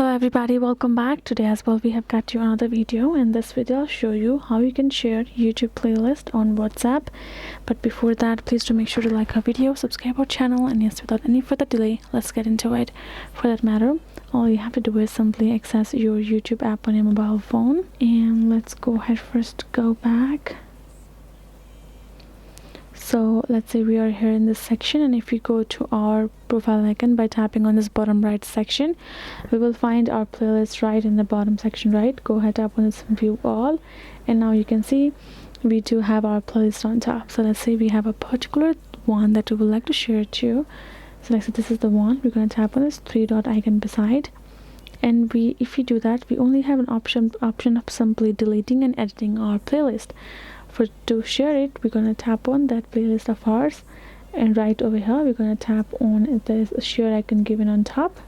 Hello everybody, welcome back. Today as well we have got you another video. In this video I'll show you how you can share YouTube playlist on WhatsApp. But before that, please do make sure to like our video, subscribe our channel, and yes, without any further delay, let's get into it. For that matter, all you have to do is simply access your YouTube app on your mobile phone, and let's go ahead first, go back. So let's say we are here in this section, and if we go to our profile icon by tapping on this bottom right section, we will find our playlist right in the bottom section. Right, go ahead, tap on this view all, and now you can see we do have our playlist on top. So let's say we have a particular one that we would like to share to. So let's say this is the one. We're going to tap on this three dot icon beside, and if we do that, we only have an option of simply deleting and editing our playlist. To share it, we're going to tap on that playlist of ours, and right over here we're going to tap on this share icon given on top.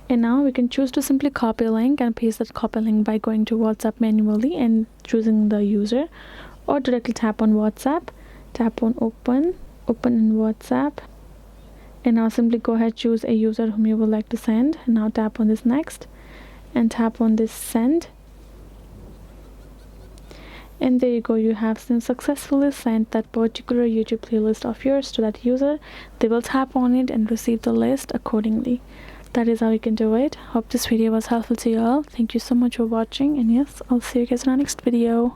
And now we can choose to simply copy a link and paste that copy link by going to WhatsApp manually and choosing the user, or directly tap on WhatsApp, tap on open in WhatsApp, and now simply go ahead, choose a user whom you would like to send, and now tap on this next and tap on this send. And there you go, you have successfully sent that particular YouTube playlist of yours to that user. They will tap on it and receive the list accordingly. That is how you can do it. Hope this video was helpful to you all. Thank you so much for watching, and yes, I'll see you guys in our next video.